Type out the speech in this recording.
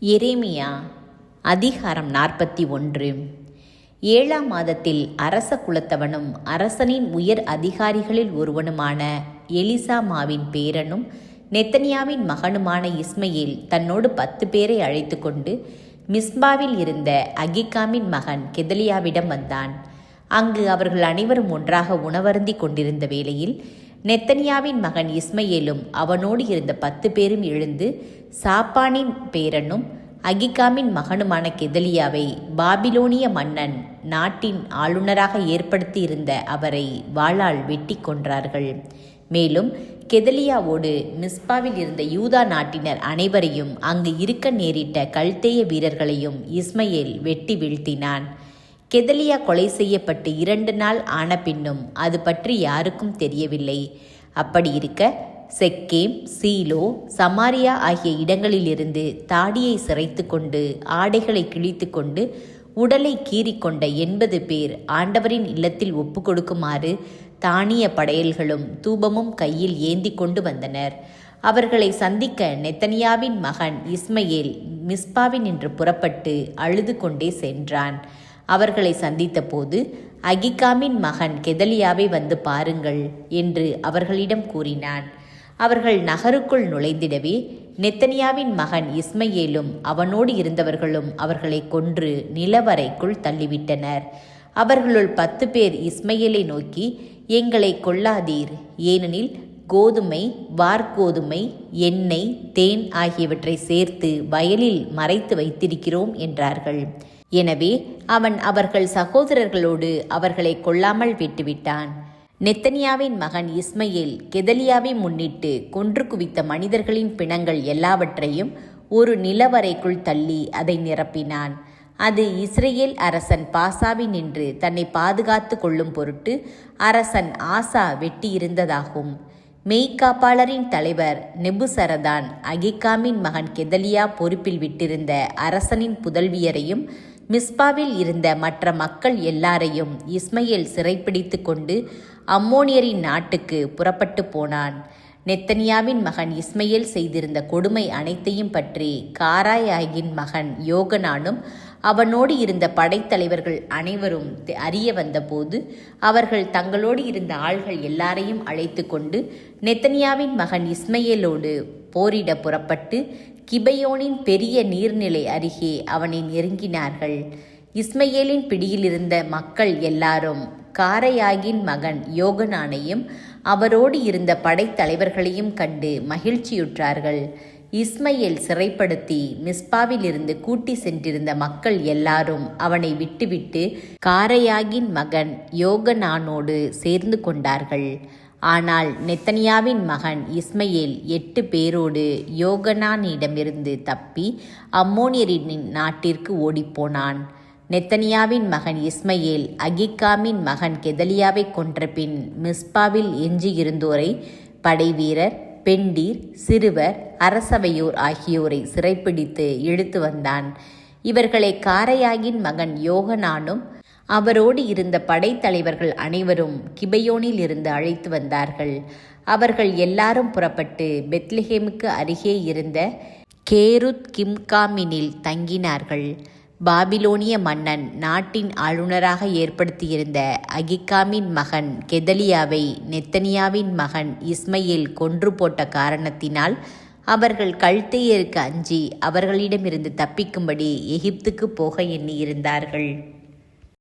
எரேமியா அதிகாரம் 41. 7ஆம் மாதத்தில் அரச குலத்தவனும் அரசனின் உயர் அதிகாரிகளில் ஒருவனுமான எலிசாமாவின் பேரனும் நெத்தனியாவின் மகனுமான இஸ்மையேல் தன்னோடு 10 பேரை அழைத்து கொண்டு மிஸ்பாவில் இருந்த அகிகாமின் மகன் கெதலியாவிடம் வந்தான். அங்கு அவர்கள் அனைவரும் ஒன்றாக உணவருந்தி கொண்டிருந்த வேளையில் நெத்தனியாவின் மகன் இஸ்மையேலும் அவனோடு இருந்த 10 பேரும் எழுந்து சாப்பானின் பேரனும் அகிகாமின் மகனுமான கெதலியாவை பாபிலோனிய மன்னன் நாட்டின் ஆளுநராக ஏற்படுத்தி இருந்த அவரை வாளால் வெட்டி கொன்றார்கள். மேலும் கெதலியாவோடு மிஸ்பாவில் இருந்த யூதா நாட்டினர் அனைவரையும் அங்கு இருக்க நேரிட்ட கல்தேய வீரர்களையும் இஸ்மையேல் வெட்டி வீழ்த்தினான். கெதலியா கொலை செய்யப்பட்டு 2 நாள் ஆன பின்னும் அது பற்றி யாருக்கும் தெரியவில்லை. அப்படி இருக்க செக்கேம், சீலோ, சமாரியா ஆகிய இடங்களிலிருந்து தாடியை சிரைத்து கொண்டு ஆடைகளை கிழித்து கொண்டு உடலை கீறிக்கொண்ட 80 பேர் ஆண்டவரின் இல்லத்தில் ஒப்பு கொடுக்குமாறு தானிய படையல்களும் தூபமும் கையில் ஏந்தி கொண்டு வந்தனர். அவர்களை சந்திக்க நெத்தனியாவின் மகன் இஸ்மையேல் மிஸ்பாவினின்று புறப்பட்டு அழுது கொண்டே சென்றான். அவர்களை சந்தித்த போது அகிகாமின் மகன் கெதலியாவை வந்து பாருங்கள் என்று அவர்களிடம் கூறினான். அவர்கள் நகருக்குள் நுழைந்திடவே நெத்தனியாவின் மகன் இஸ்மையேலும் அவனோடு இருந்தவர்களும் அவர்களை கொன்று நிலவறைக்குள் தள்ளிவிட்டனர். அவர்களுள் 10 பேர் இஸ்மையேலை நோக்கி, எங்களை கொல்லாதீர், ஏனெனில் கோதுமை, வார்கோதுமை, எண்ணெய், தேன் ஆகியவற்றை சேர்த்து வயலில் மறைத்து வைத்திருக்கிறோம் என்றார்கள். எனவே அவன் அவர்கள் சகோதரர்களோடு அவர்களை கொல்லாமல் விட்டுவிட்டான். நெத்தனியாவின் மகன் இஸ்மையேல் கெதலியாவை முன்னிட்டு கொன்று குவித்த மனிதர்களின் பிணங்கள் எல்லாவற்றையும் ஒரு நிலவறைக்குள் தள்ளி அதை நிரப்பினான். அது இஸ்ரேல் அரசன் பாசாவினின்று தன்னை பாதுகாத்து கொள்ளும் பொருட்டு அரசன் ஆசா வெட்டியிருந்ததாகும். மெய்காப்பாளரின் தலைவர் நெபுசரதான் அகிகாமின் மகன் கெதலியா பொறுப்பில் விட்டிருந்த அரசனின் புதல்வியரையும் மிஸ்பாவில் இருந்த மற்ற மக்கள் எல்லாரையும் இஸ்மையேல் சிறைப்பிடித்து கொண்டு அம்மோனியரின் நாட்டுக்கு புறப்பட்டு போனான். நெத்தனியாவின் மகன் இஸ்மையேல் செய்திருந்த கொடுமை அனைத்தையும் பற்றி காராயாகின் மகன் யோகனானும் அவனோடு இருந்த படைத்தலைவர்கள் அனைவரும் அறிய வந்தபோது அவர்கள் தங்களோடு இருந்த ஆள்கள் எல்லாரையும் அழைத்து கொண்டு நெத்தனியாவின் மகன் இஸ்மையேலோடு போரிட புறப்பட்டு கிபையோனின் பெரிய நீர்நிலை அருகே அவனை நெருங்கினார்கள். இஸ்மையேலின் பிடியிலிருந்த மக்கள் எல்லாரும் காரையாகின் மகன் யோகனானையும் அவரோடு இருந்த படைத்தலைவர்களையும் கண்டு மகிழ்ச்சியுற்றார்கள். இஸ்மையேல் சிறைப்படுத்தி மிஸ்பாவிலிருந்து கூட்டி சென்றிருந்த மக்கள் எல்லாரும் அவனை விட்டுவிட்டு காரையாகின் மகன் யோகனானோடு சேர்ந்து கொண்டார்கள். ஆனால் நெத்தனியாவின் மகன் இஸ்மையேல் 8 பேரோடு யோகனானிடமிருந்து தப்பி அம்மோனியரின் நாட்டிற்கு ஓடிப்போனான். நெத்தனியாவின் மகன் இஸ்மையேல் அகிகாமின் மகன் கெதலியாவை கொன்றபின் மிஸ்பாவில் எஞ்சியிருந்தோரை படைவீரர், பெண்டீர், சிறுவர், அரசவையோர் ஆகியோரை சிறைப்பிடித்து இழுத்து வந்தான். இவர்களை காரையாகின் மகன் யோகனானும் அவரோடு இருந்த படைத்தலைவர்கள் அனைவரும் கிபையோனில் இருந்து அழைத்து வந்தார்கள். அவர்கள் எல்லாரும் புறப்பட்டு பெத்லெஹேமுக்கு அருகே இருந்த கேருத் கிம்காமினில் தங்கினார்கள். பாபிலோனிய மன்னன் நாட்டின் ஆளுநராக ஏற்படுத்தியிருந்த அகிகாமின் மகன் கெதலியாவை நெத்தனியாவின் மகன் இஸ்மையேல் கொன்று போட்ட காரணத்தினால் அவர்கள் கல்தேயருக்கு அஞ்சி அவர்களிடமிருந்து தப்பிக்கும்படி எகிப்துக்கு போக எண்ணியிருந்தார்கள்.